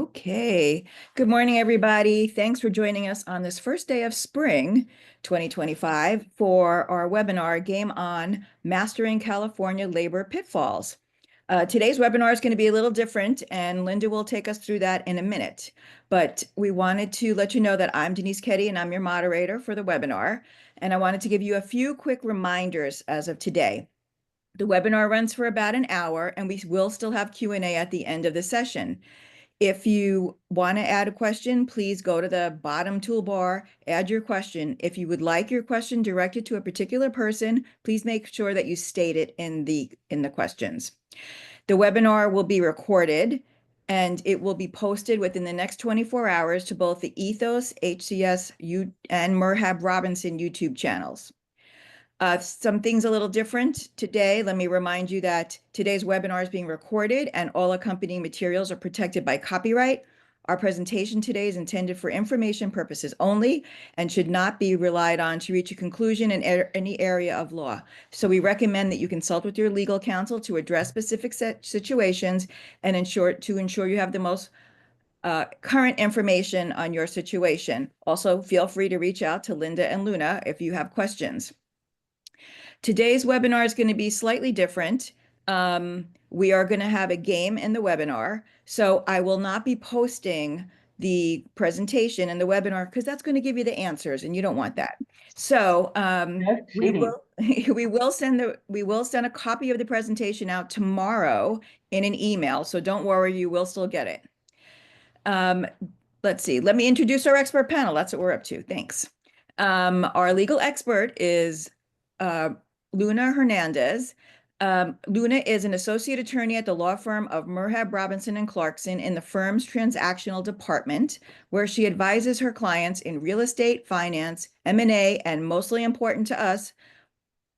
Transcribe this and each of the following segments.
Okay. Good morning, everybody. Thanks for joining us on this first day of spring 2025 for our webinar, Game On Mastering California Labor Pitfalls. Today's webinar is going to be a little different, and Linda will take us through that in a minute. But we wanted to let you know that I'm Denise Ketty, and I'm your moderator for the webinar. And I wanted to give you a few quick reminders as of today. The webinar runs for about an hour, and we will still have Q&A at the end of the session. If you want to add a question, please go to the bottom toolbar, add your question. If you would like your question directed to a particular person, please make sure that you state it in the questions. The webinar will be recorded and it will be posted within the next 24 hours to both the Ethos, HCS, and Merhab Robinson YouTube channels. Some things a little different today. Let me remind you that today's webinar is being recorded and all accompanying materials are protected by copyright. Our presentation today is intended for information purposes only and should not be relied on to reach a conclusion in any area of law. So we recommend that you consult with your legal counsel to address specific situations and ensure you have the most current information on your situation. Also, feel free to reach out to Linda and Luna if you have questions. Today's webinar is going to be slightly different. We are going to have a game in the webinar, so I will not be posting the presentation in the webinar because that's going to give you the answers, and you don't want that. So we will send a copy of the presentation out tomorrow in an email. So don't worry, you will still get it. Let's see. Let me introduce our expert panel. That's what we're up to. Thanks. Our legal expert is Luna Hernandez. Luna is an associate attorney at the law firm of Merhab Robinson Clarkson in the firm's transactional department, where she advises her clients in real estate, finance, M&A, and mostly important to us,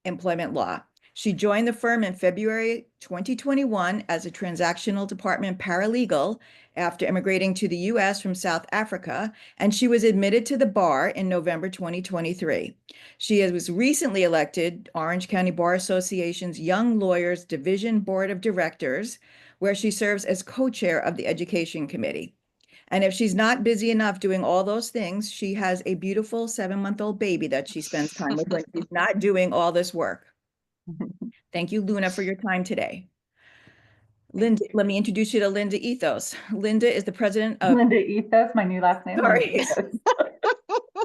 employment law. She joined the firm in February 2021 as a transactional department paralegal after immigrating to the U.S. from South Africa, and she was admitted to the bar in November 2023. She was recently elected Orange County Bar Association's Young Lawyers Division Board of Directors, where she serves as co-chair of the Education Committee. And if she's not busy enough doing all those things, she has a beautiful 7-month-old baby that she spends time with when she's not doing all this work. Thank you, Luna, for your time today. Linda, let me introduce you to Linda Ethos. Linda is the president of Linda Ethos, my new last name. Sorry.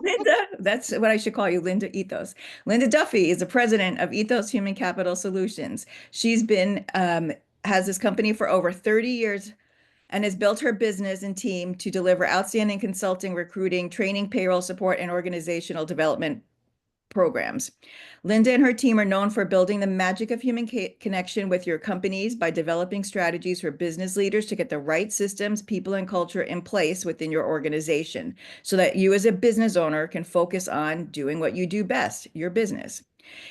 Linda, that's what I should call you, Linda Ethos. Linda Duffy is the president of Ethos Human Capital Solutions. She's been has this company for over 30 years and has built her business and team to deliver outstanding consulting, recruiting, training, payroll support, and organizational development programs. Linda and her team are known for building the magic of human connection with your companies by developing strategies for business leaders to get the right systems, people, and culture in place within your organization so that you as a business owner can focus on doing what you do best, your business.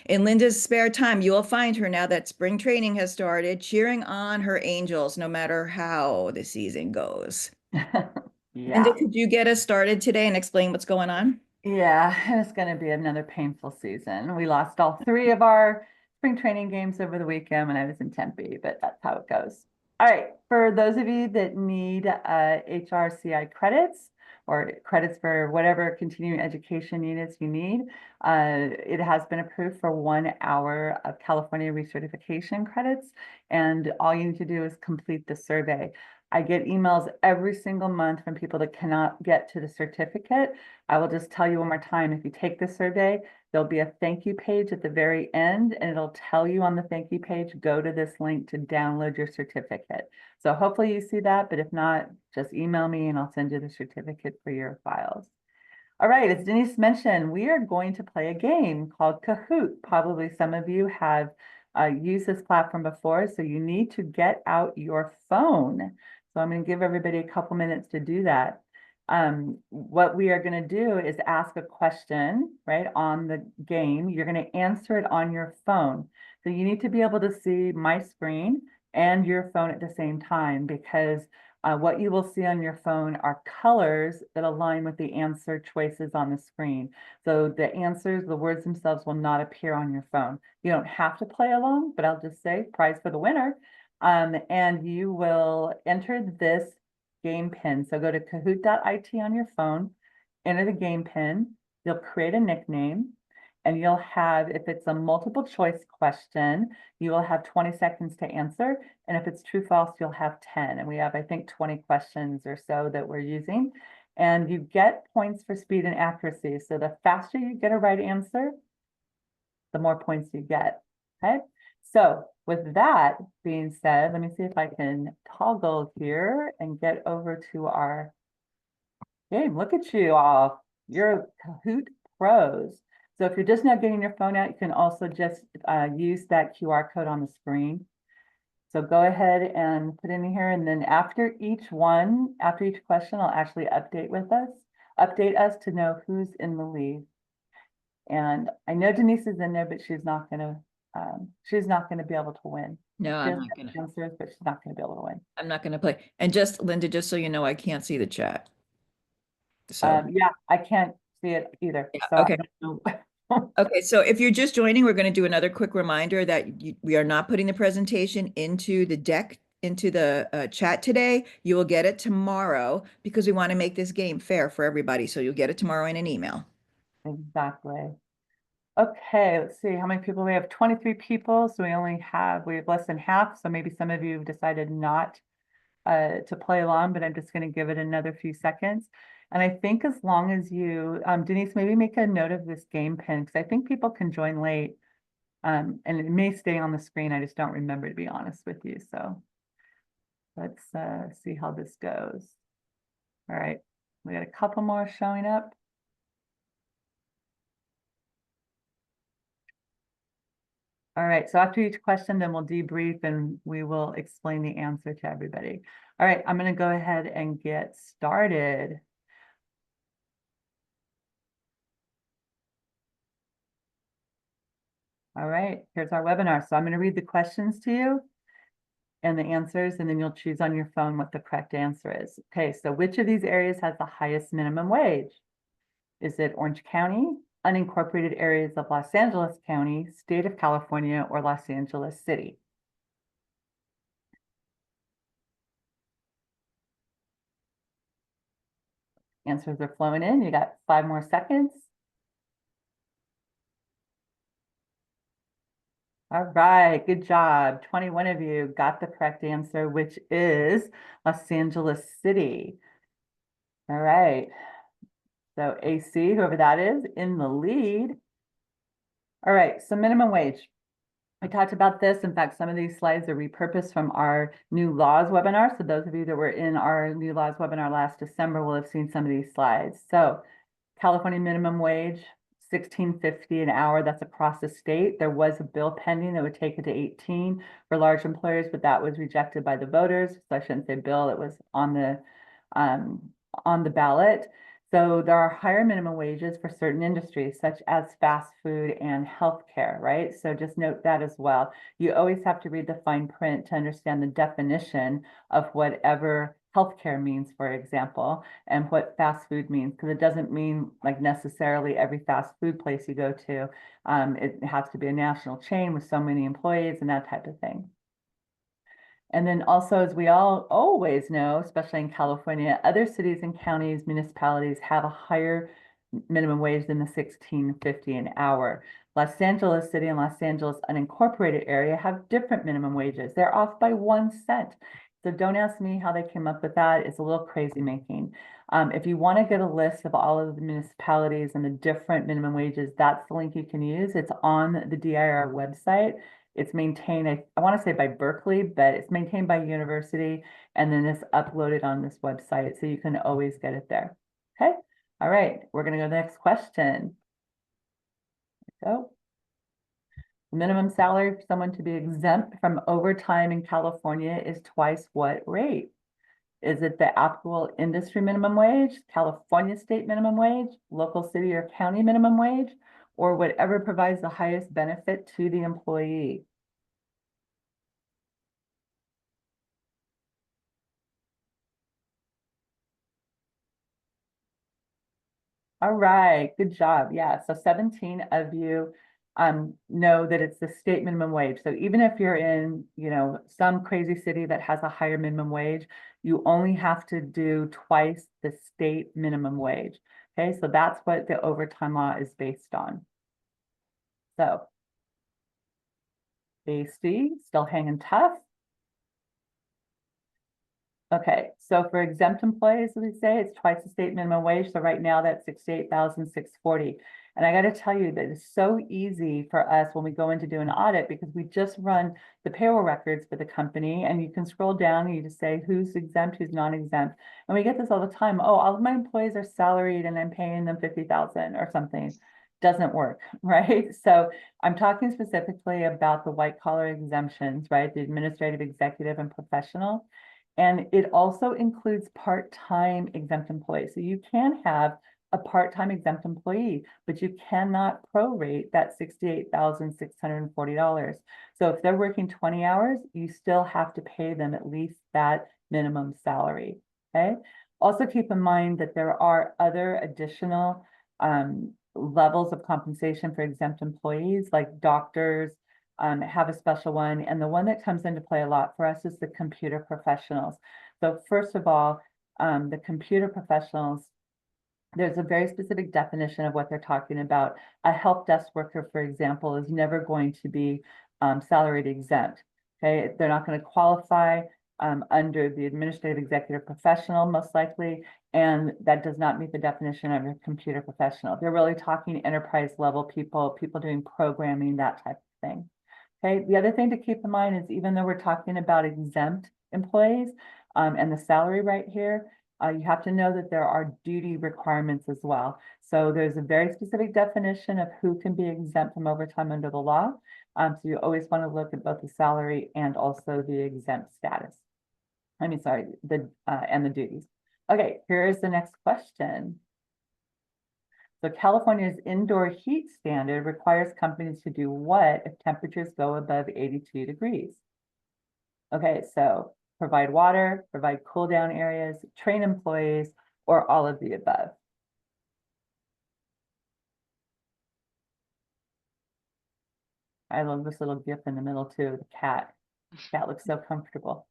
In Linda's spare time, you will find her now that spring training has started, cheering on her angels no matter how the season goes. Linda, could you get us started today and explain what's going on? Yeah, it's going to be another painful season. We lost all 3 of our spring training games over the weekend when I was in Tempe, but that's how it goes. All right, for those of you that need HRCI credits or credits for whatever continuing education units you need, it has been approved for 1 hour of California recertification credits, and all you need to do is complete the survey. I get emails every single month from people that cannot get to the certificate. I will just tell you one more time, if you take the survey, there'll be a thank you page at the very end, and it'll tell you on the thank you page, go to this link to download your certificate. So hopefully you see that, but if not, just email me and I'll send you the certificate for your files. All right, as Denise mentioned, we are going to play a game called Kahoot. Probably some of you have used this platform before, so you need to get out your phone. So I'm going to give everybody a couple minutes to do that. What we are going to do is ask a question, right, on the game. You're going to answer it on your phone. So you need to be able to see my screen and your phone at the same time, because what you will see on your phone are colors that align with the answer choices on the screen. So the answers, the words themselves will not appear on your phone. You don't have to play along, but I'll just say prize for the winner. And you will enter this game pin. So go to kahoot.it on your phone, enter the game pin, you'll create a nickname, and you'll have, if it's a multiple choice question, you will have 20 seconds to answer. And if it's true, false, you'll have 10. And we have, I think, 20 questions or so that we're using. And you get points for speed and accuracy. So the faster you get a right answer, the more points you get, okay? So with that being said, let me see if I can toggle here and get over to our game. Look at you all, you're Kahoot pros. So if you're just now getting your phone out, you can also just use that QR code on the screen. So go ahead and put in here, and then after each question, I'll actually update us to know who's in the lead. And I know Denise is in there, but she's not gonna be able to win. No, She I'm has not gonna. answers, but she's not gonna be able to win. I'm not gonna play. And just Linda, just so you know, I can't see the chat. So Yeah, I can't see it either. yeah, So okay. I don't know. Okay, so if you're just joining, we're going to do another quick reminder that we are not putting the presentation into the deck, into the chat today. You will get it tomorrow because we want to make this game fair for everybody. So you'll get it tomorrow in an email. Exactly. Okay, let's see how many people we have. 23 people, so we have less than half. So maybe some of you have decided not to play along, but I'm just going to give it another few seconds. And I think as long as you, Denise, maybe make a note of this game pin, because I think people can join late, and it may stay on the screen. I just don't remember, to be honest with you. So let's see how this goes. All right, we got a couple more showing up. All right, so after each question, then we'll debrief and we will explain the answer to everybody. All right, I'm going to go ahead and get started. All right, here's our webinar. So I'm going to read the questions to you and the answers, and then you'll choose on your phone what the correct answer is. Okay, so which of these areas has the highest minimum wage? Is it Orange County, unincorporated areas of Los Angeles County, state of California, or Los Angeles City? Answers are flowing in. You got 5 more seconds. All right, good job. 21 of you got the correct answer, which is Los Angeles City. All right. So AC, whoever that is, in the lead. All right, so minimum wage. I talked about this. In fact, some of these slides are repurposed from our new laws webinar. So those of you that were in our new laws webinar last December will have seen some of these slides. So California minimum wage, $16.50 an hour. That's across the state. There was a bill pending that would take it to 18 for large employers, but that was rejected by the voters. So I shouldn't say bill, it was on the ballot. So there are higher minimum wages for certain industries, such as fast food and healthcare, right? So just note that as well. You always have to read the fine print to understand the definition of whatever healthcare means, for example, and what fast food means, because it doesn't mean like necessarily every fast food place you go to. It has to be a national chain with so many employees and that type of thing. And then also, as we all always know, especially in California, other cities and counties, municipalities have a higher minimum wage than the $16.50 an hour. Los Angeles City and Los Angeles unincorporated area have different minimum wages. They're off by 1 cent. So don't ask me how they came up with that. It's a little crazy making. If you want to get a list of all of the municipalities and the different minimum wages, that's the link you can use. It's on the DIR website. It's maintained, I want to say by Berkeley, but it's maintained by university, and then it's uploaded on this website, so you can always get it there. Okay, all right, we're going to go to the next question. So, the minimum salary for someone to be exempt from overtime in California is twice what rate? Is it the applicable industry minimum wage, California state minimum wage, local city or county minimum wage, or whatever provides the highest benefit to the employee? All right, good job. Yeah, so 17 of you know that it's the state minimum wage. So even if you're in, some crazy city that has a higher minimum wage, you only have to do twice the state minimum wage. Okay, so that's what the overtime law is based on. So, AC, still hanging tough. Okay, so for exempt employees, as we say, it's twice the state minimum wage. So right now that's 68,640. And I got to tell you that it's so easy for us when we go in to do an audit because we just run the payroll records for the company and you can scroll down and you just say who's exempt, who's non-exempt. And we get this all the time. Oh, all of my employees are salaried and I'm paying them 50,000 or something. Doesn't work, right? So I'm talking specifically about the white collar exemptions, right? The administrative, executive, and professional. And it also includes part-time exempt employees. So you can have a part-time exempt employee, but you cannot prorate that $68,640. So if they're working 20 hours, you still have to pay them at least that minimum salary, okay? Also keep in mind that there are other additional levels of compensation for exempt employees, like doctors, have a special one. And the one that comes into play a lot for us is the computer professionals. So first of all, the computer professionals, there's a very specific definition of what they're talking about. A help desk worker, for example, is never going to be salaried exempt. Okay, they're not going to qualify under the administrative executive professional, most likely, and that does not meet the definition of a computer professional. They're really talking enterprise level people doing programming, that type of thing. Okay, the other thing to keep in mind is even though we're talking about exempt employees and the salary right here, you have to know that there are duty requirements as well. So there's a very specific definition of who can be exempt from overtime under the law. So you always want to look at both the salary and also the exempt status. And the duties. Okay, here is the next question. So California's indoor heat standard requires companies to do what if temperatures go above 82 degrees? Okay, so provide water, provide cool down areas, train employees, or all of the above. I love this little GIF in the middle too, the cat. The cat looks so comfortable.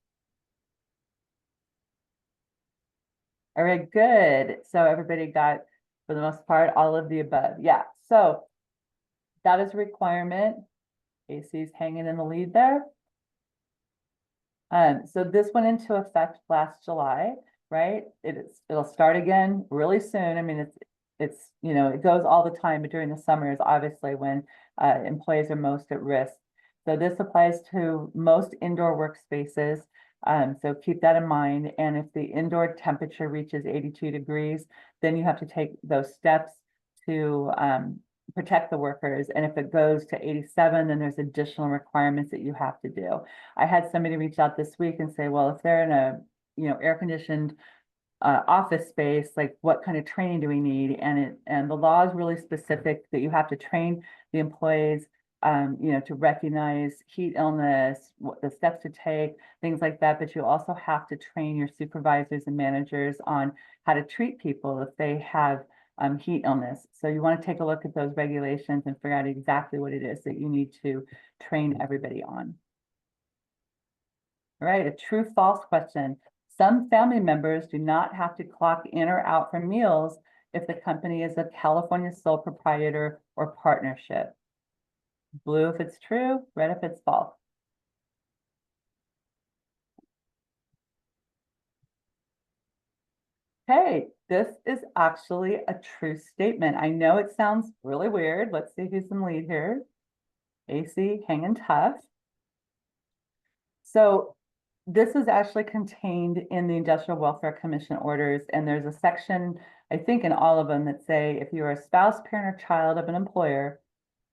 All right, good. So everybody got, for the most part, all of the above. Yeah, so that is a requirement. AC's hanging in the lead there. So this went into effect last July, right? It'll start again really soon. I mean, it goes all the time, but during the summer is obviously when employees are most at risk. So this applies to most indoor workspaces. So keep that in mind. And if the indoor temperature reaches 82 degrees, then you have to take those steps to protect the workers. And if it goes to 87, then there's additional requirements that you have to do. I had somebody reach out this week and say, well, if they're in a, air conditioned office space, like what kind of training do we need? And the law is really specific that you have to train the employees, to recognize heat illness, what the steps to take, things like that. But you also have to train your supervisors and managers on how to treat people if they have heat illness. So you want to take a look at those regulations and figure out exactly what it is that you need to train everybody on. All right, a true false question. Some family members do not have to clock in or out for meals if the company is a California sole proprietor or partnership. Blue if it's true, red if it's false. Okay, this is actually a true statement. I know it sounds really weird. Let's see who's in the lead here. AC hanging tough. So this is actually contained in the Industrial Welfare Commission orders, and there's a section, I think in all of them, that say if you are a spouse, parent, or child of an employer,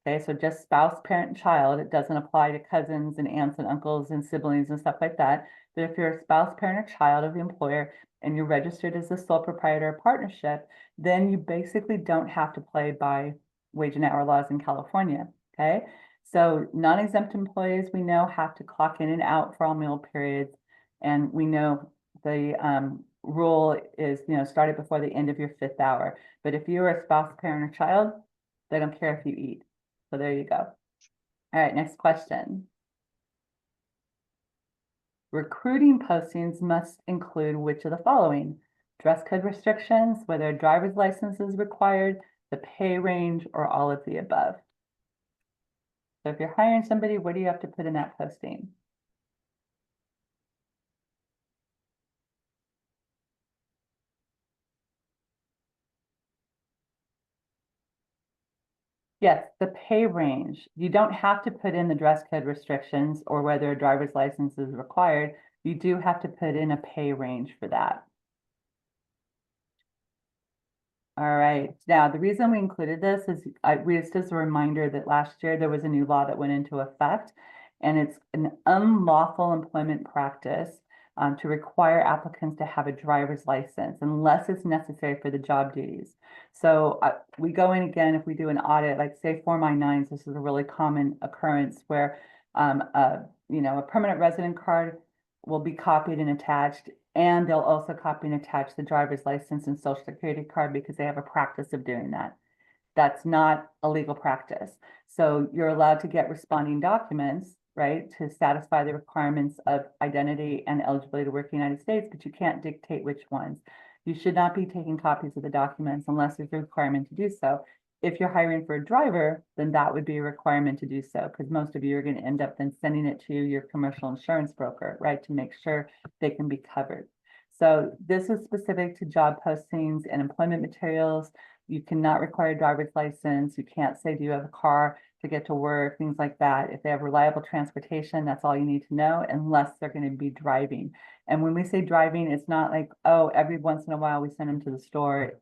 okay, so just spouse, parent, and child, it doesn't apply to cousins and aunts and uncles and siblings and stuff like that. But if you're a spouse, parent, or child of the employer and you're registered as a sole proprietor or partnership, then you basically don't have to play by wage and hour laws in California, okay? So non-exempt employees, we know, have to clock in and out for all meal periods. And we know the rule is, started before the end of your 5th hour. But if you are a spouse, parent, or child, they don't care if you eat. So there you go. All right, next question. Recruiting postings must include which of the following? Dress code restrictions, whether a driver's license is required, the pay range, or all of the above. So if you're hiring somebody, what do you have to put in that posting? Yes, the pay range. You don't have to put in the dress code restrictions or whether a driver's license is required. You do have to put in a pay range for that. All right. Now, the reason we included this is just as a reminder that last year there was a new law that went into effect, and it's an unlawful employment practice to require applicants to have a driver's license unless it's necessary for the job duties. So we go in again, if we do an audit, like say Form I-9s, this is a really common occurrence where a permanent resident card will be copied and attached, and they'll also copy and attach the driver's license and social security card because they have a practice of doing that. That's not a legal practice. So you're allowed to get responding documents, right, to satisfy the requirements of identity and eligibility to work in the United States, but you can't dictate which ones. You should not be taking copies of the documents unless there's a requirement to do so. If you're hiring for a driver, then that would be a requirement to do so, because most of you are going to end up then sending it to your commercial insurance broker, right, to make sure they can be covered. So this is specific to job postings and employment materials. You cannot require a driver's license. You can't say, do you have a car to get to work, things like that. If they have reliable transportation, that's all you need to know, unless they're going to be driving. And when we say driving, it's not like, oh, every once in a while we send them to the store.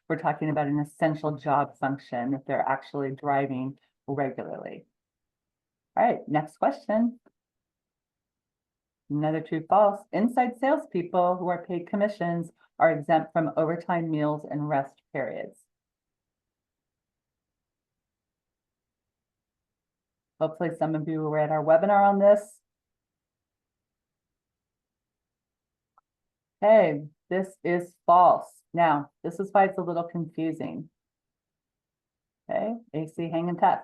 We're talking about an essential job function if they're actually driving regularly. All right, next question. Another true false. Inside salespeople who are paid commissions are exempt from overtime, meals, and rest periods. Hopefully some of you were at our webinar on this. Okay, this is false. Now, this is why it's a little confusing. Okay, AC hanging tough.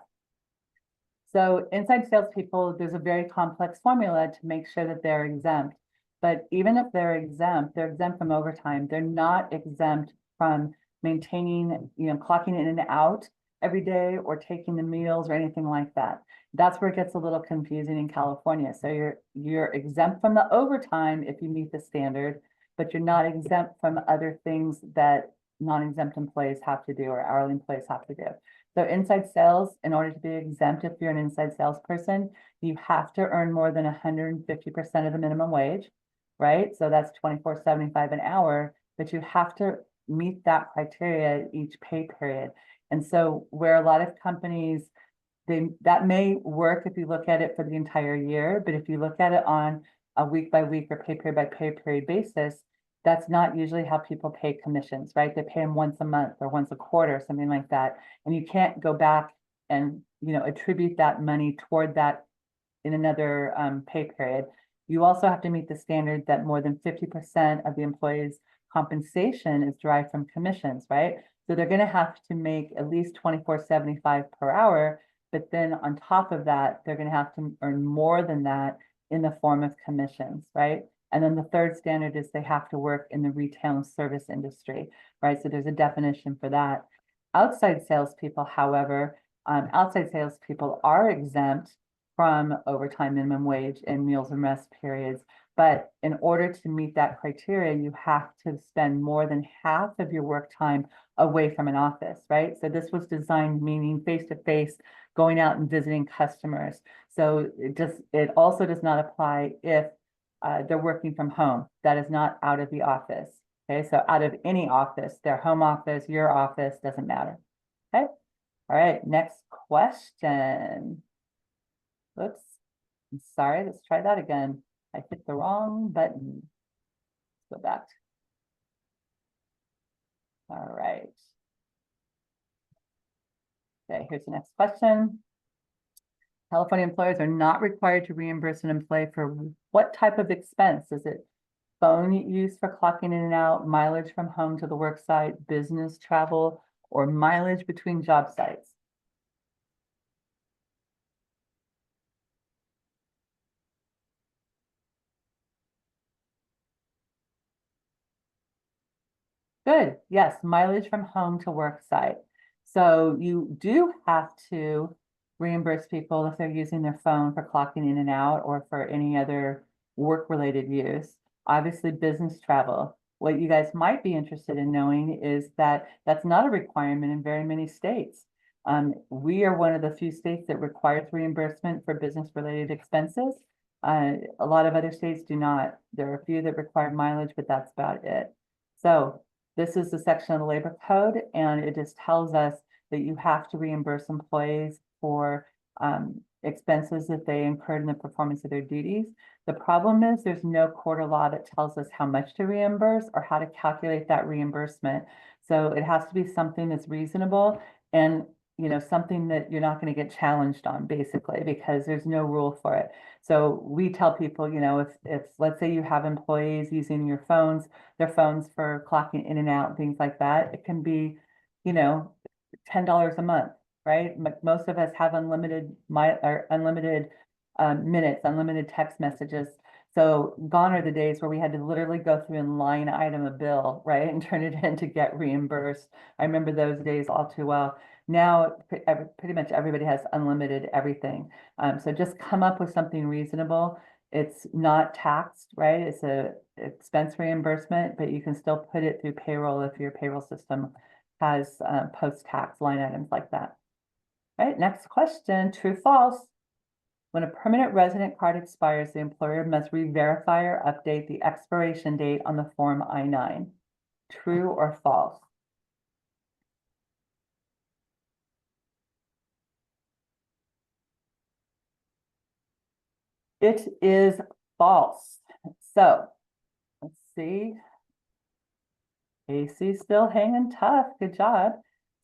So inside salespeople, there's a very complex formula to make sure that they're exempt. But even if they're exempt from overtime. They're not exempt from maintaining, clocking in and out every day or taking the meals or anything like that. That's where it gets a little confusing in California. So you're exempt from the overtime if you meet the standard, but you're not exempt from other things that non-exempt employees have to do or hourly employees have to do. So inside sales, in order to be exempt, if you're an inside salesperson, you have to earn more than 150% of the minimum wage, right? So that's $24.75 an hour, but you have to meet that criteria each pay period. And so where a lot of companies, that may work if you look at it for the entire year, but if you look at it on a week by week or pay period by pay period basis, that's not usually how people pay commissions, right? They pay them once a month or once a quarter, something like that. And you can't go back and, attribute that money toward that in another pay period. You also have to meet the standard that more than 50% of the employee's compensation is derived from commissions, right? So they're going to have to make at least $24.75 per hour, but then on top of that, they're going to have to earn more than that in the form of commissions, right? And then the third standard is they have to work in the retail and service industry, right? So there's a definition for that. Outside salespeople, however, outside salespeople are exempt from overtime, minimum wage, and meals and rest periods. But in order to meet that criteria, you have to spend more than half of your work time away from an office, right? So this was designed meaning face-to-face, going out and visiting customers. So it also does not apply if they're working from home. That is not out of the office. Okay, so out of any office, their home office, your office, doesn't matter. Okay, all right, next question. Oops, I'm sorry, let's try that again. I hit the wrong button. Let's go back. All right. Okay, here's the next question. California employers are not required to reimburse an employee for what type of expense? Is it phone use for clocking in and out, mileage from home to the work site, business travel, or mileage between job sites? Good. Yes, mileage from home to work site. So you do have to reimburse people if they're using their phone for clocking in and out or for any other work-related use. Obviously, business travel. What you guys might be interested in knowing is that that's not a requirement in very many states. We are one of the few states that requires reimbursement for business-related expenses. A lot of other states do not. There are a few that require mileage, but that's about it. So this is the section of the labor code, and it just tells us that you have to reimburse employees for expenses that they incurred in the performance of their duties. The problem is there's no court or law that tells us how much to reimburse or how to calculate that reimbursement. So it has to be something that's reasonable and something that you're not going to get challenged on, basically, because there's no rule for it. So we tell people, if let's say you have employees using their phones for clocking in and out, things like that, it can be, $10 a month, right? Most of us have unlimited minutes, unlimited text messages. So gone are the days where we had to literally go through and line item a bill, right, and turn it in to get reimbursed. I remember those days all too well. Now, pretty much everybody has unlimited everything. So just come up with something reasonable. It's not taxed, right? It's a expense reimbursement, but you can still put it through payroll if your payroll system has post-tax line items like that. All right, next question, true, false. When a permanent resident card expires, the employer must re-verify or update the expiration date on the Form I-9. True or false? It is false. So let's see. AC's still hanging tough. Good job.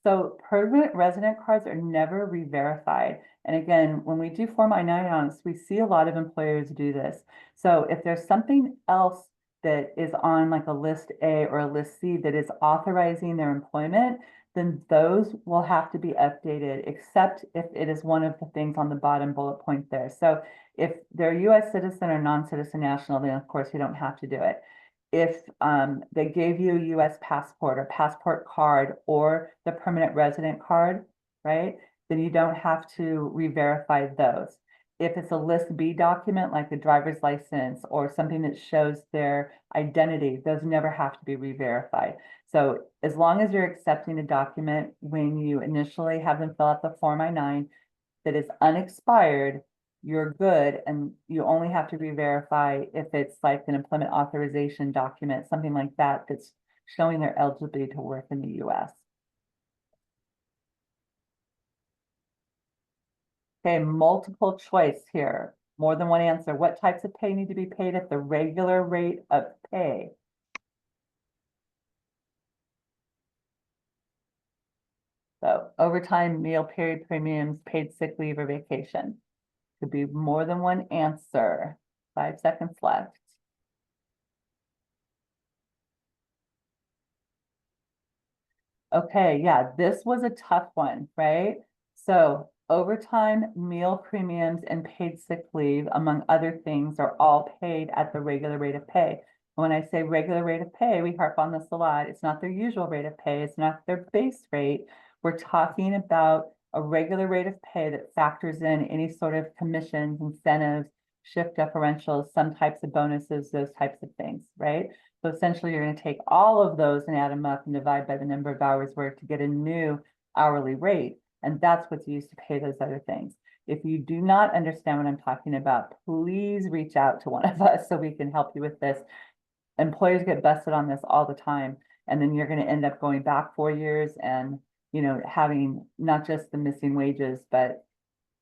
So permanent resident cards are never re-verified. And again, when we do Form I-9 audits, we see a lot of employers do this. So if there's something else that is on like a list A or a list C that is authorizing their employment, then those will have to be updated, except if it is one of the things on the bottom bullet point there. So if they're a US citizen or non-citizen national, then of course you don't have to do it. If they gave you a US passport or passport card or the permanent resident card, right, then you don't have to re-verify those. If it's a list B document, like a driver's license or something that shows their identity, those never have to be re-verified. So as long as you're accepting a document when you initially have them fill out the Form I-9 that is unexpired, you're good, and you only have to re-verify if it's like an employment authorization document, something like that, that's showing their eligibility to work in the US. Okay, multiple choice here. More than one answer. What types of pay need to be paid at the regular rate of pay? So overtime, meal period premiums, paid sick leave, or vacation. Could be more than one answer. 5 seconds left. Okay, yeah, this was a tough one, right? So overtime, meal premiums, and paid sick leave, among other things, are all paid at the regular rate of pay. When I say regular rate of pay, we harp on this a lot. It's not their usual rate of pay. It's not their base rate. We're talking about a regular rate of pay that factors in any sort of commissions, incentives, shift differentials, some types of bonuses, those types of things, right? So essentially, you're going to take all of those and add them up and divide by the number of hours worked to get a new hourly rate. And that's what's used to pay those other things. If you do not understand what I'm talking about, please reach out to one of us so we can help you with this. Employers get busted on this all the time. And then you're going to end up going back 4 years and, having not just the missing wages, but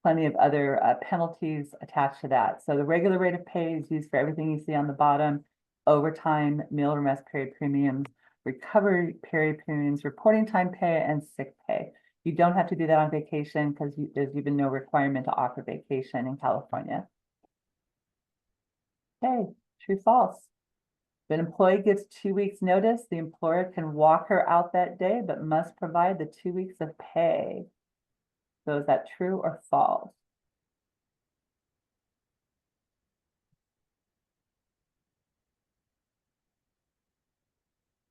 plenty of other penalties attached to that. So the regular rate of pay is used for everything you see on the bottom: overtime, meal and rest period premiums, recovery period premiums, reporting time pay, and sick pay. You don't have to do that on vacation because there's even no requirement to offer vacation in California. Okay, true, false. If an employee gives 2 weeks notice, the employer can walk her out that day, but must provide the 2 weeks of pay. So is that true or false?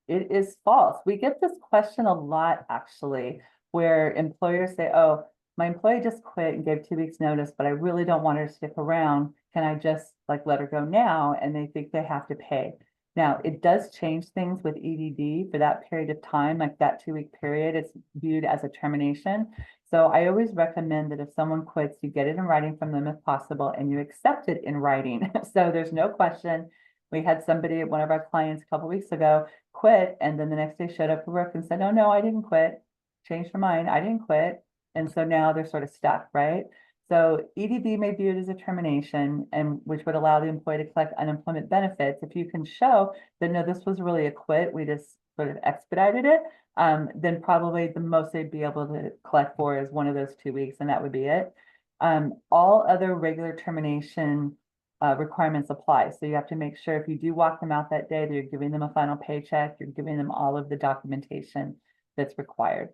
It is false. We get this question a lot, actually, where employers say, oh, my employee just quit and gave 2 weeks notice, but I really don't want her to stick around. Can I just like let her go now? And they think they have to pay. Now, it does change things with EDD for that period of time, like that 2 week period, it's viewed as a termination. So I always recommend that if someone quits, you get it in writing from them if possible, and you accept it in writing. So there's no question. We had somebody, one of our clients a couple weeks ago, quit, and then the next day showed up for work and said, oh, no, I didn't quit. Changed her mind. I didn't quit. And so now they're sort of stuck, right? So EDD may be viewed as a termination, and which would allow the employee to collect unemployment benefits. If you can show that, no, this was really a quit, we just sort of expedited it, then probably the most they'd be able to collect for is one of those 2 weeks, and that would be it. All other regular termination requirements apply. So you have to make sure if you do walk them out that day, that you're giving them a final paycheck, you're giving them all of the documentation that's required.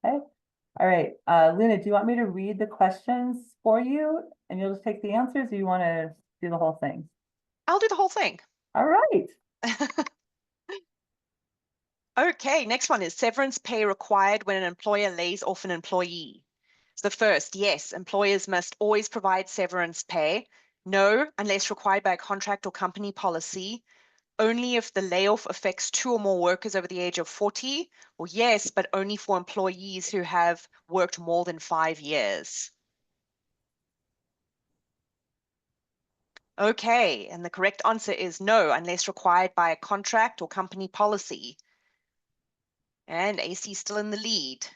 Okay. All right. Luna, do you want me to read the questions for you and you'll just take the answers, or you want to do the whole thing? I'll do the whole thing. All right. Okay, next one is severance pay required when an employer lays off an employee. So first, yes, employers must always provide severance pay. No, unless required by a contract or company policy. Only if the layoff affects 2 or more workers over the age of 40, or yes, but only for employees who have worked more than 5 years. Okay, and the correct answer is no, unless required by a contract or company policy. And AC still in the lead.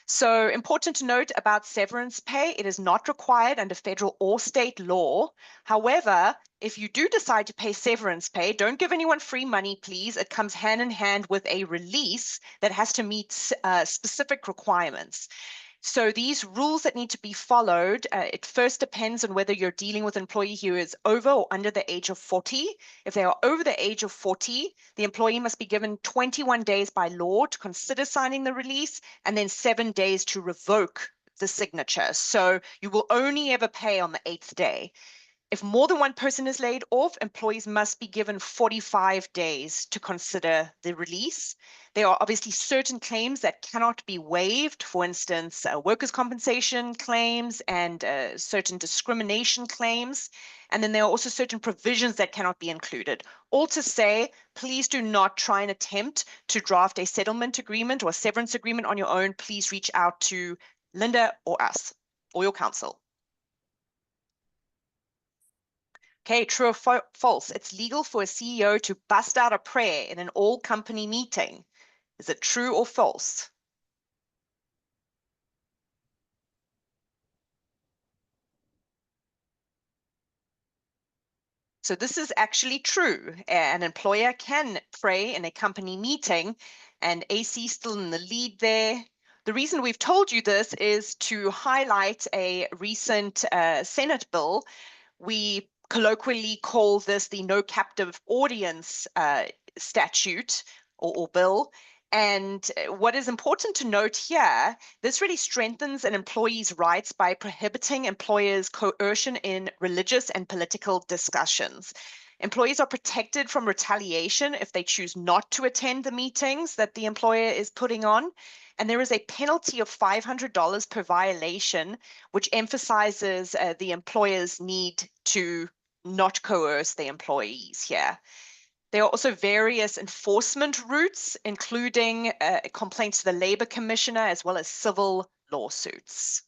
So important to note about severance pay, it is not required under federal or state law. However, if you do decide to pay severance pay, don't give anyone free money, please. It comes hand in hand with a release that has to meet specific requirements. So these rules that need to be followed, it first depends on whether you're dealing with an employee who is over or under the age of 40. If they are over the age of 40, the employee must be given 21 days by law to consider signing the release, and then 7 days to revoke the signature. So you will only ever pay on the 8th day. If more than one person is laid off, employees must be given 45 days to consider the release. There are obviously certain claims that cannot be waived, for instance, workers' compensation claims and certain discrimination claims. And then there are also certain provisions that cannot be included. All to say, please do not try and attempt to draft a settlement agreement or a severance agreement on your own. Please reach out to Linda or us or your counsel. Okay, true or false? It's legal for a CEO to bust out a prayer in an all-company meeting. Is it true or false? So this is actually true. An employer can pray in a company meeting, and AC still in the lead there. The reason we've told you this is to highlight a recent Senate bill. We colloquially call this the no captive audience statute or bill. And what is important to note here, this really strengthens an employee's rights by prohibiting employers' coercion in religious and political discussions. Employees are protected from retaliation if they choose not to attend the meetings that the employer is putting on. And there is a penalty of $500 per violation, which emphasizes the employer's need to not coerce the employees here. There are also various enforcement routes, including complaints to the Labor Commissioner, as well as civil lawsuits.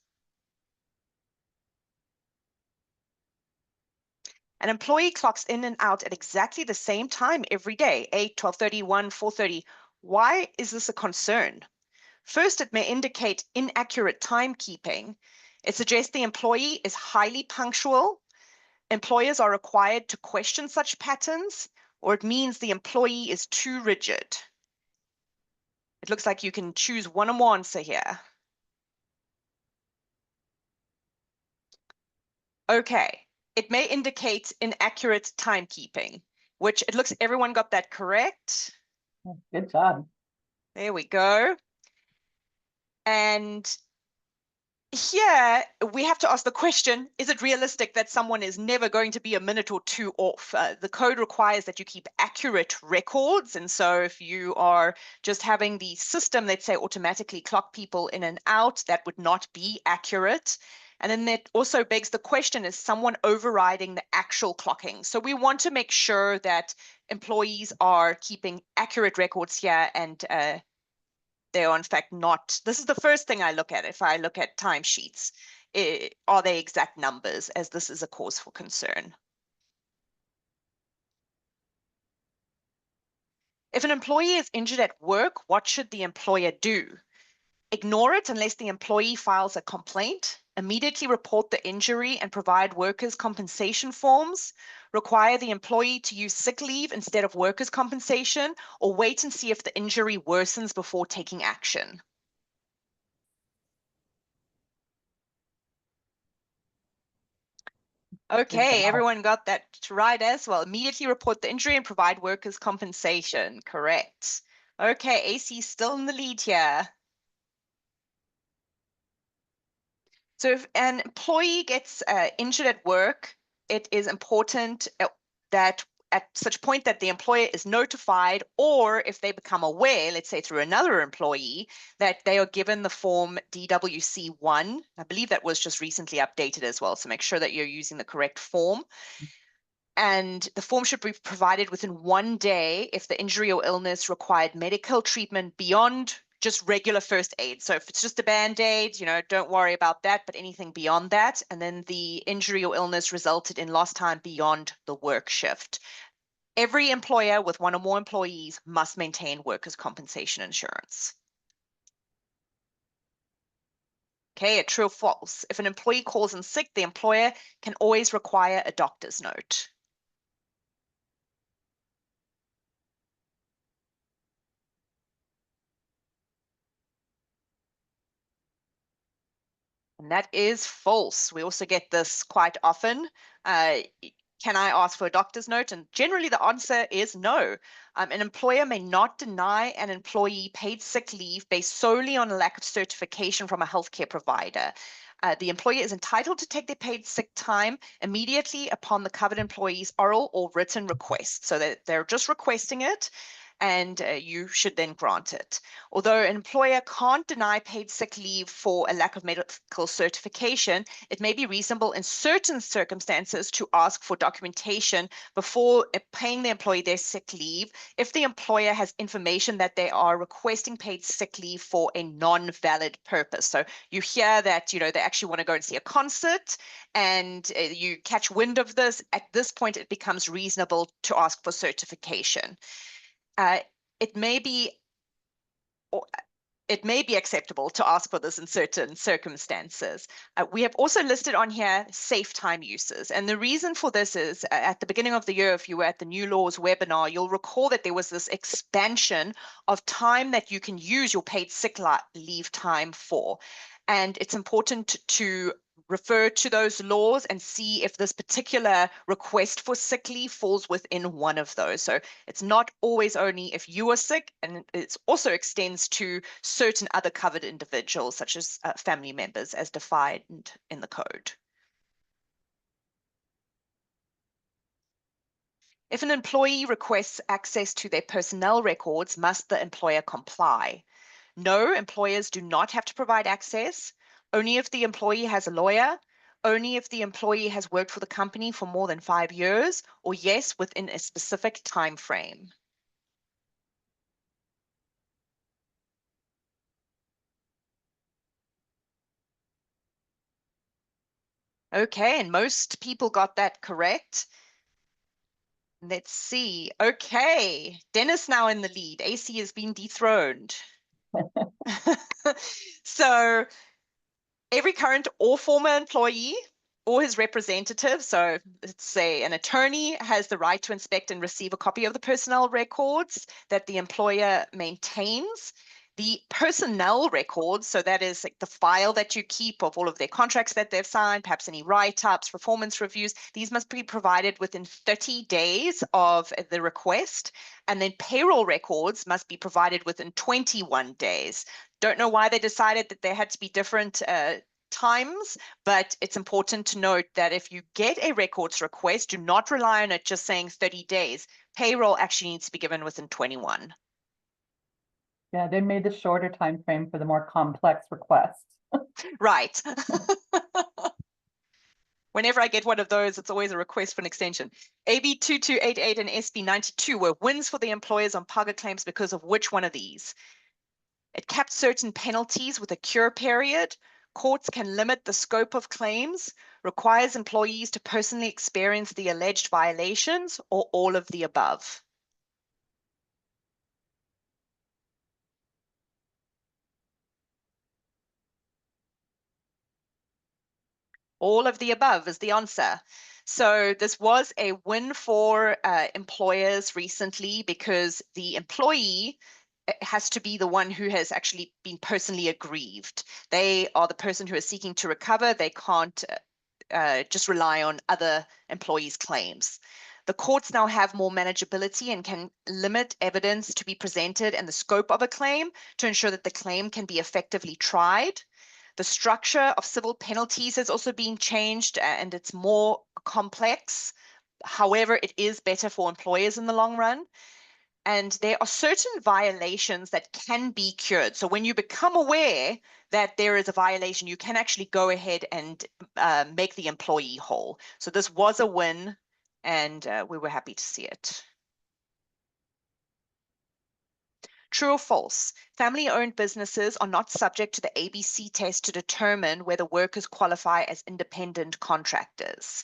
An employee clocks in and out at exactly the same time every day, 8, 12:30, 1, 4:30. Why is this a concern? First, it may indicate inaccurate timekeeping. It suggests the employee is highly punctual. Employers are required to question such patterns, or it means the employee is too rigid. It looks like you can choose one or more answer here. Okay, it may indicate inaccurate timekeeping, which it looks everyone got that correct. Good job. There we go. And Here, we have to ask the question, is it realistic that someone is never going to be a minute or two off? The code requires that you keep accurate records. And so if you are just having the system, let's say, automatically clock people in and out, that would not be accurate. And then that also begs the question, is someone overriding the actual clocking? So we want to make sure that employees are keeping accurate records here, and they are in fact not. This is the first thing I look at if I look at timesheets. Are they exact numbers, as this is a cause for concern? If an employee is injured at work, what should the employer do? Ignore it unless the employee files a complaint, immediately report the injury and provide workers' compensation forms, require the employee to use sick leave instead of workers' compensation, or wait and see if the injury worsens before taking action. Okay, everyone got that right as well. Immediately report the injury and provide workers' compensation. Correct. Okay, AC still in the lead here. So if an employee gets injured at work, it is important that at such point that the employer is notified, or if they become aware, let's say through another employee, that they are given the form DWC1. I believe that was just recently updated as well, so make sure that you're using the correct form. And the form should be provided within 1 day if the injury or illness required medical treatment beyond just regular first aid. So if it's just a Band-Aid, don't worry about that, but anything beyond that. And then the injury or illness resulted in lost time beyond the work shift. Every employer with one or more employees must maintain workers' compensation insurance. Okay, a true or false. If an employee calls in sick, the employer can always require a doctor's note. And that is false. We also get this quite often. Can I ask for a doctor's note? And generally the answer is no. An employer may not deny an employee paid sick leave based solely on a lack of certification from a healthcare provider. The employer is entitled to take their paid sick time immediately upon the covered employee's oral or written request. So that they're just requesting it, and you should then grant it. Although an employer can't deny paid sick leave for a lack of medical certification, it may be reasonable in certain circumstances to ask for documentation before paying the employee their sick leave if the employer has information that they are requesting paid sick leave for a non-valid purpose. So you hear that, they actually want to go and see a concert, and you catch wind of this. At this point, it becomes reasonable to ask for certification. It may be acceptable to ask for this in certain circumstances. We have also listed on here safe time uses. And the reason for this is at the beginning of the year, if you were at the New Laws webinar, you'll recall that there was this expansion of time that you can use your paid sick leave time for. And it's important to refer to those laws and see if this particular request for sick leave falls within one of those. So it's not always only if you are sick, and it also extends to certain other covered individuals, such as family members, as defined in the code. If an employee requests access to their personnel records, must the employer comply? No, employers do not have to provide access. Only if the employee has a lawyer, only if the employee has worked for the company for more than 5 years, or yes, within a specific time frame. Okay, and most people got that correct. Let's see. Okay, Dennis now in the lead. AC has been dethroned. So every current or former employee or his representative, so let's say an attorney, has the right to inspect and receive a copy of the personnel records that the employer maintains. The personnel records, so that is like the file that you keep of all of their contracts that they've signed, perhaps any write-ups, performance reviews, these must be provided within 30 days of the request. And then payroll records must be provided within 21 days. Don't know why they decided that they had to be different times, but it's important to note that if you get a records request, do not rely on it just saying 30 days. Payroll actually needs to be given within 21. Yeah, they made the shorter time frame for the more complex requests. Right. Whenever I get one of those, it's always a request for an extension. AB 2288 and SB 92 were wins for the employers on PAGA claims because of which one of these? It capped certain penalties with a cure period. Courts can limit the scope of claims, requires employees to personally experience the alleged violations, or all of the above. All of the above is the answer. So this was a win for employers recently because the employee has to be the one who has actually been personally aggrieved. They are the person who is seeking to recover. They can't just rely on other employees' claims. The courts now have more manageability and can limit evidence to be presented and the scope of a claim to ensure that the claim can be effectively tried. The structure of civil penalties has also been changed and it's more complex. However, it is better for employers in the long run. And there are certain violations that can be cured. So when you become aware that there is a violation, you can actually go ahead and make the employee whole. So this was a win, and we were happy to see it. True or false? Family-owned businesses are not subject to the ABC test to determine whether workers qualify as independent contractors.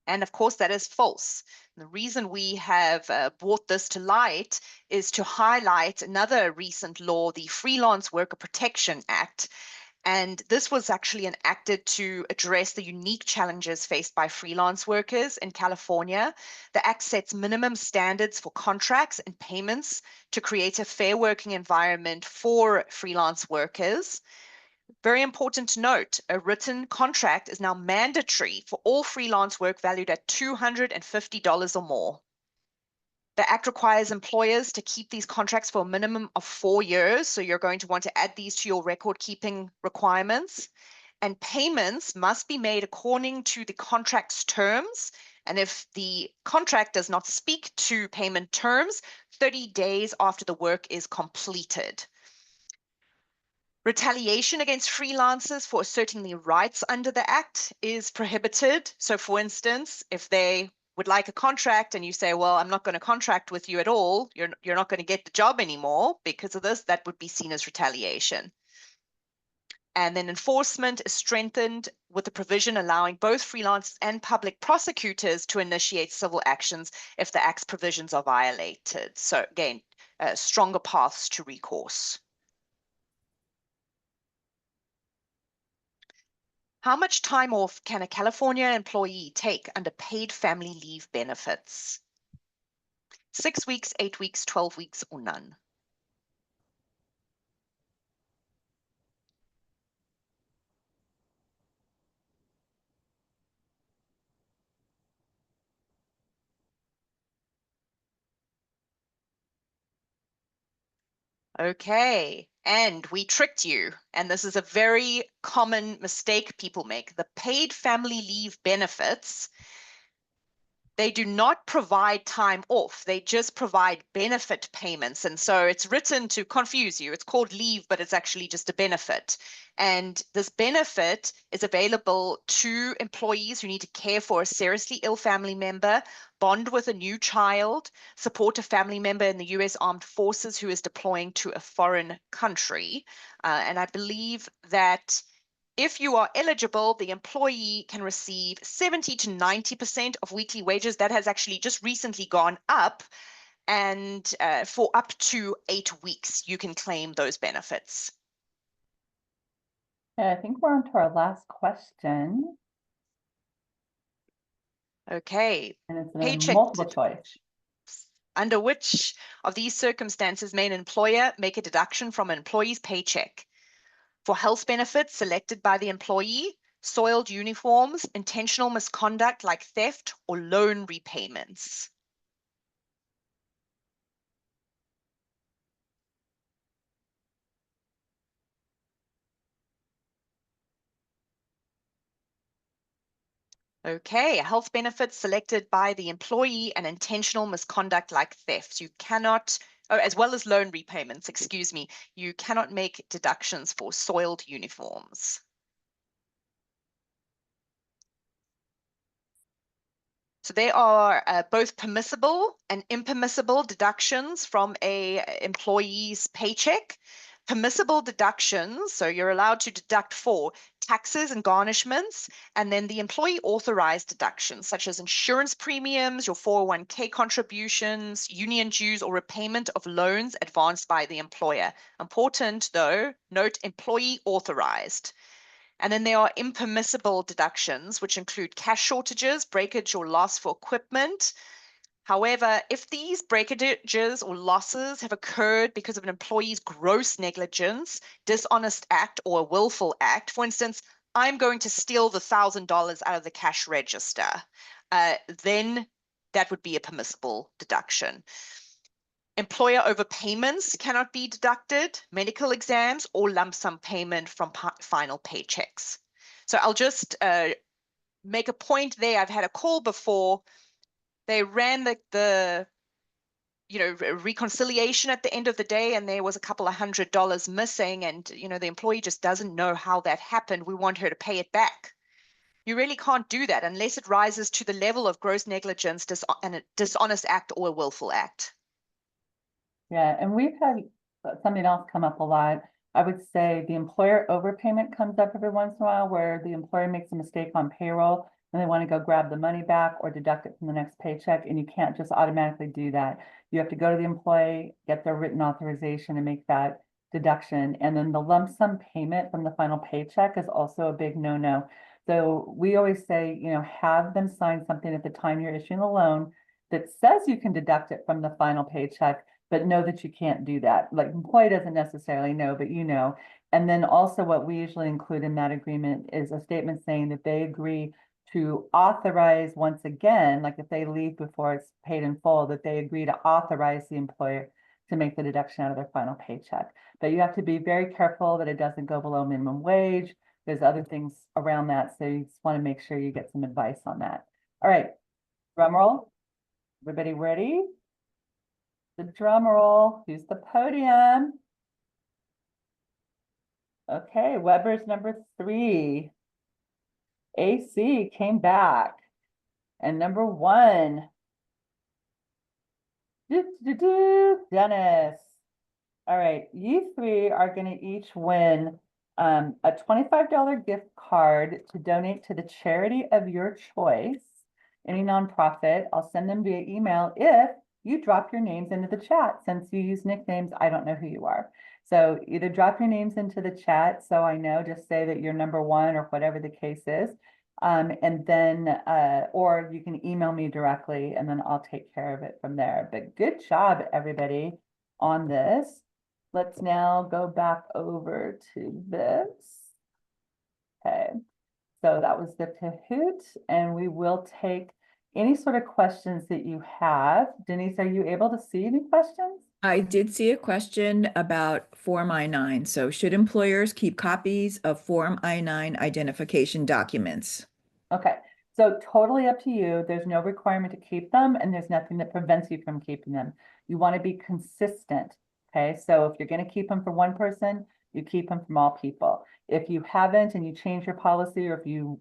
And of course, that is false. The reason we have brought this to light is to highlight another recent law, the Freelance Worker Protection Act. And this was actually enacted to address the unique challenges faced by freelance workers in California. The act sets minimum standards for contracts and payments to create a fair working environment for freelance workers. Very important to note, a written contract is now mandatory for all freelance work valued at $250 or more. The Act requires employers to keep these contracts for a minimum of 4 years. So you're going to want to add these to your record keeping requirements. And payments must be made according to the contract's terms. And if the contract does not speak to payment terms, 30 days after the work is completed. Retaliation against freelancers for asserting their rights under the Act is prohibited. So for instance, if they would like a contract and you say, well, I'm not going to contract with you at all, you're not going to get the job anymore because of this, that would be seen as retaliation. And then enforcement is strengthened with the provision allowing both freelancers and public prosecutors to initiate civil actions if the Act's provisions are violated. So again, stronger paths to recourse. How much time off can a California employee take under paid family leave benefits? 6 weeks, 8 weeks, 12 weeks, or none? Okay, and we tricked you. And this is a very common mistake people make. The paid family leave benefits, they do not provide time off. They just provide benefit payments. And so it's written to confuse you. It's called leave, but it's actually just a benefit. And this benefit is available to employees who need to care for a seriously ill family member, bond with a new child, support a family member in the U.S. Armed Forces who is deploying to a foreign country. And I believe that if you are eligible, the employee can receive 70 to 90% of weekly wages. That has actually just recently gone up. And for up to 8 weeks, you can claim those benefits. Yeah, I think we're on to our last question. Okay. And it's a Paycheck multiple choice. Under which of these circumstances may an employer make a deduction from an employee's paycheck? For health benefits selected by the employee, soiled uniforms, intentional misconduct like theft, or loan repayments. Okay, health benefits selected by the employee and intentional misconduct like theft. You cannot, oh, as well as loan repayments, excuse me, you cannot make deductions for soiled uniforms. So there are both permissible and impermissible deductions from a employee's paycheck. Permissible deductions, so you're allowed to deduct for taxes and garnishments, and then the employee authorized deductions, such as insurance premiums, your 401k contributions, union dues, or repayment of loans advanced by the employer. Important though, note employee authorized. And then there are impermissible deductions, which include cash shortages, breakage or loss for equipment. However, if these breakages or losses have occurred because of an employee's gross negligence, dishonest act, or a willful act, for instance, I'm going to steal the $1,000 out of the cash register, then that would be a permissible deduction. Employer overpayments cannot be deducted, medical exams, or lump sum payment from final paychecks. So I'll just make a point there. I've had a call before. They ran the reconciliation at the end of the day, and there was a couple of $100 missing, and the employee just doesn't know how that happened. We want her to pay it back. You really can't do that unless it rises to the level of gross negligence and a dishonest act or a willful act. Yeah, and we've had something else come up a lot. I would say the employer overpayment comes up every once in a while where the employer makes a mistake on payroll and they want to go grab the money back or deduct it from the next paycheck, and you can't just automatically do that. You have to go to the employee, get their written authorization and make that deduction. And then the lump sum payment from the final paycheck is also a big no-no. So we always say, have them sign something at the time you're issuing a loan that says you can deduct it from the final paycheck, but know that you can't do that. Like employee doesn't necessarily know, but you know. And then also what we usually include in that agreement is a statement saying that they agree to authorize once again, like if they leave before it's paid in full, that they agree to authorize the employer to make the deduction out of their final paycheck. But you have to be very careful that it doesn't go below minimum wage. There's other things around that. So you just want to make sure you get some advice on that. All right, drum roll. Everybody ready? The drum roll. Who's the podium? Okay, Weber's number 3. AC came back. And number 1. Dennis. All right, you 3 are going to each win a $25 gift card to donate to the charity of your choice, any nonprofit. I'll send them via email if you drop your names into the chat. Since you use nicknames, I don't know who you are. So either drop your names into the chat so I know, just say that you're number 1 or whatever the case is. And then, or you can email me directly and then I'll take care of it from there. But good job, everybody, on this. Let's now go back over to this. Okay, so that was the Kahoot, and we will take any sort of questions that you have. Denise, are you able to see any questions? I did see a question about Form I-9. So should employers keep copies of Form I-9 identification documents? Okay, so totally up to you. There's no requirement to keep them, and there's nothing that prevents you from keeping them. You want to be consistent. Okay, so if you're going to keep them for one person, you keep them from all people. If you haven't and you change your policy, or if you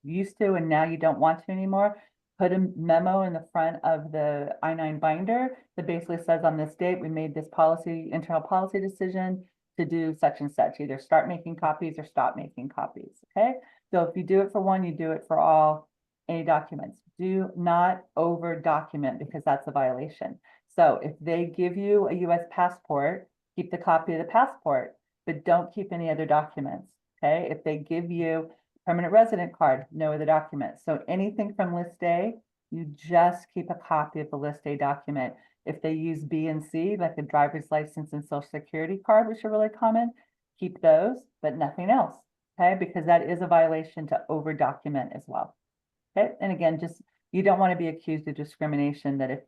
used to and now you don't want to anymore, put a memo in the front of the I-9 binder that basically says on this date, we made this internal policy decision to do such and such, either start making copies or stop making copies. Okay, so if you do it for one, you do it for all, any documents. Do not over document because that's a violation. So if they give you a US passport, keep the copy of the passport, but don't keep any other documents, okay? If they give you permanent resident card, no other documents. So anything from list A, you just keep a copy of the list A document. If they use B and C, like the driver's license and social security card, which are really common, keep those, but nothing else. Okay, because that is a violation to over document as well. Okay, and again, just, you don't want to be accused of discrimination that if,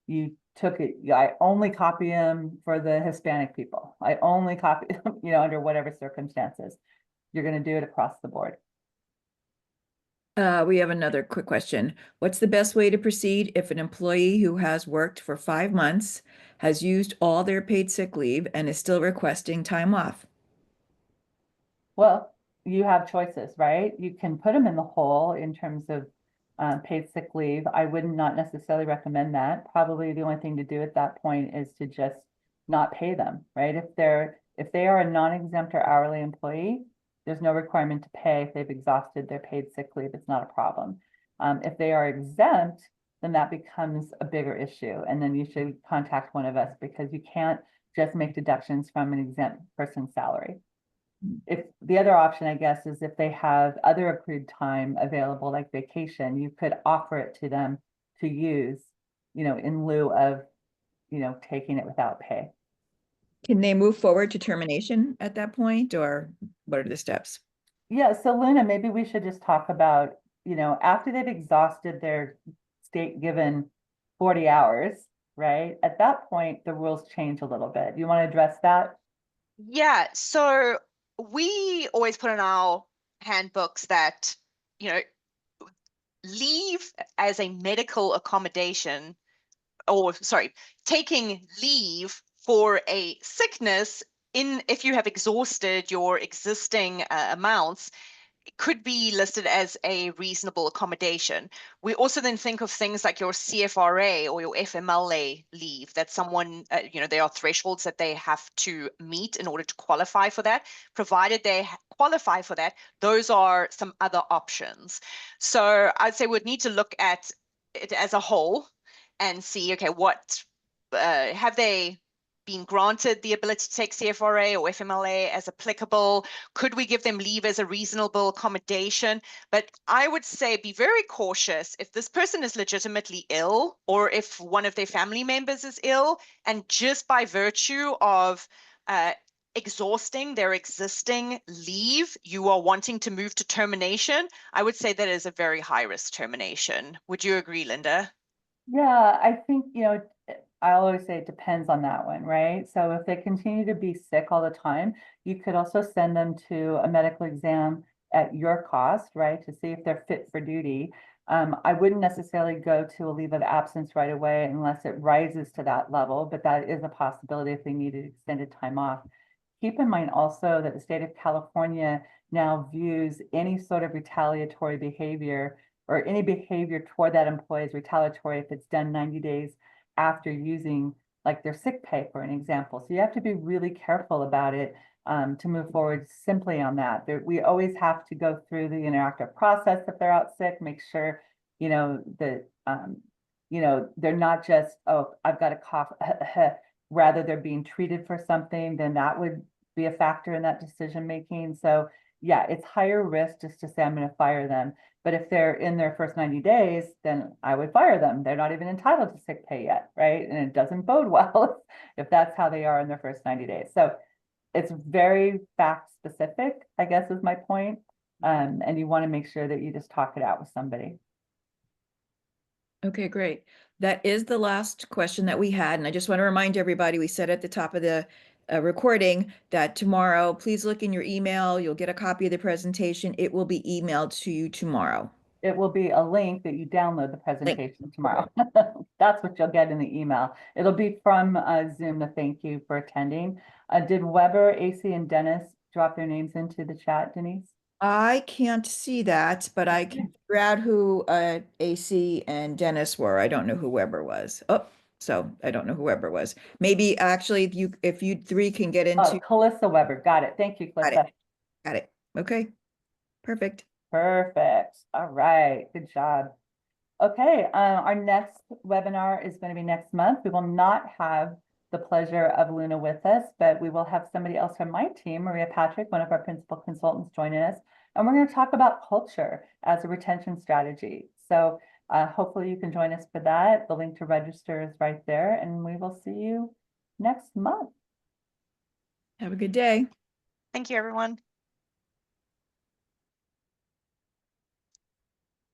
you took it, I only copy them for the Hispanic people. I only copy them, under whatever circumstances. You're going to do it across the board. We have another quick question. What's the best way to proceed if an employee who has worked for 5 months has used all their paid sick leave and is still requesting time off? Well, you have choices, right? You can put them in the hole in terms of paid sick leave. I would not necessarily recommend that. Probably the only thing to do at that point is to just not pay them, right? If they are a non-exempt or hourly employee, there's no requirement to pay. If they've exhausted their paid sick leave, it's not a problem. If they are exempt, then that becomes a bigger issue. And then you should contact one of us, because you can't just make deductions from an exempt person's salary. If the other option, I guess, is if they have other accrued time available, like vacation, you could offer it to them to use, in lieu of, taking it without pay. Can they move forward to termination at that point, or what are the steps? Yeah, so Luna, maybe we should just talk about, after they've exhausted their state given 40 hours, right? At that point, the rules change a little bit. You want to address that? Yeah, so we always put in our handbooks that, leave as a medical accommodation, or sorry, taking leave for a sickness if you have exhausted your existing amounts, could be listed as a reasonable accommodation. We also then think of things like your CFRA or your FMLA leave, that someone, there are thresholds that they have to meet in order to qualify for that. Provided they qualify for that, those are some other options. So I'd say we'd need to look at it as a whole and see, okay, what have they been granted the ability to take CFRA or FMLA as applicable? Could we give them leave as a reasonable accommodation? But I would say be very cautious if this person is legitimately ill, or if one of their family members is ill, and just by virtue of exhausting their existing leave, you are wanting to move to termination, I would say that is a very high risk termination. Would you agree, Linda? Yeah, I think, I always say it depends on that one, right? So if they continue to be sick all the time, you could also send them to a medical exam at your cost, right? To see if they're fit for duty. I wouldn't necessarily go to a leave of absence right away unless it rises to that level, but that is a possibility if they needed extended time off. Keep in mind also that the state of California now views any sort of retaliatory behavior or any behavior toward that employee as retaliatory if it's done 90 days after using like their sick pay, for an example. So you have to be really careful about it to move forward simply on that. We always have to go through the interactive process if they're out sick, make sure, that, they're not just, oh, I've got a cough, rather they're being treated for something, then that would be a factor in that decision making. So yeah, it's higher risk just to say I'm going to fire them. But if they're in their first 90 days, then I would fire them. They're not even entitled to sick pay yet, right? And it doesn't bode well if that's how they are in their first 90 days. So it's very fact specific, I guess is my point. And you want to make sure that you just talk it out with somebody. Okay, great. That is the last question that we had. And I just want to remind everybody, we said at the top of the recording that tomorrow, please look in your email. You'll get a copy of the presentation. It will be emailed to you tomorrow. It will be a link that you download the presentation tomorrow. That's what you'll get in the email. It'll be from Zoom, the thank you for attending. Did Weber, AC, and Dennis drop their names into the chat, Denise? I can't see that, but I can figure out who AC and Dennis were. I don't know who Weber was. Oh, so I don't know who Weber was. Maybe actually if you three can get into. Oh, Calissa Weber. Got it. Thank you, Got Calissa. it. Got it. Okay. Perfect. Perfect. All right. Good job. Okay. Our next webinar is going to be next month. We will not have the pleasure of Luna with us, but we will have somebody else from my team, Maria Patrick, one of our principal consultants, joining us. And we're going to talk about culture as a retention strategy. So hopefully you can join us for that. The link to register is right there, and we will see you next month. Have a good day. Thank you, everyone.